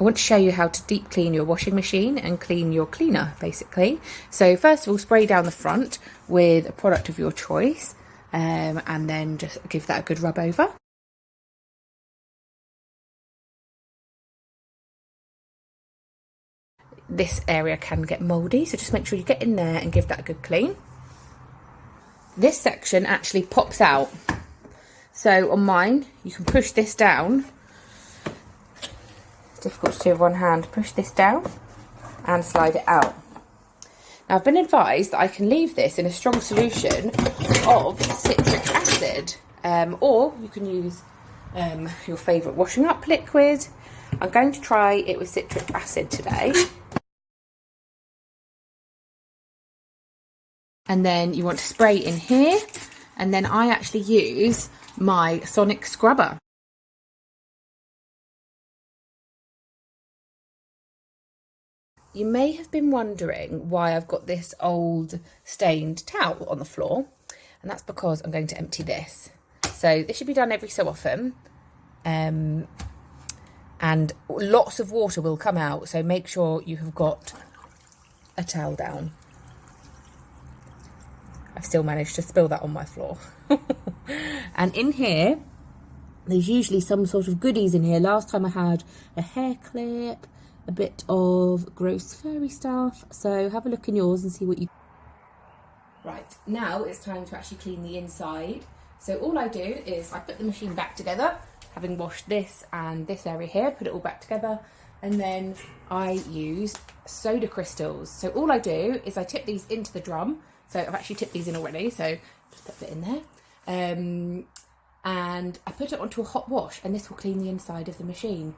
I want to show you how to deep clean your washing machine and clean your cleaner, basically. So first of all, spray down the front with a product of your choice, and then just give that a good rub over. This area can get mouldy, so just make sure you get in there and give that a good clean. This section actually pops out. So on mine, you can push this down. It's difficult to do with one hand. Push this down and slide it out. Now I've been advised that I can leave this in a strong solution of citric acid, or you can use your favourite washing up liquid. I'm going to try it with citric acid today. And then you want to spray in here, and then I actually use my Sonic scrubber. You may have been wondering why I've got this old stained towel on the floor, and that's because I'm going to empty this. So this should be done every so often, and lots of water will come out, so make sure you have got a towel down. I've still managed to spill that on my floor. And in here, there's usually some sort of goodies in here. Last time I had a hair clip, a bit of gross furry stuff. So have a look in yours and see what you... Right, now it's time to actually clean the inside. So all I do is I put the machine back together, having washed this and this area here, put it all back together. And then I use soda crystals. So all I do is I tip these into the drum. So I've actually tipped these in already, so just put it in there. And I put it onto a hot wash, and this will clean the inside of the machine.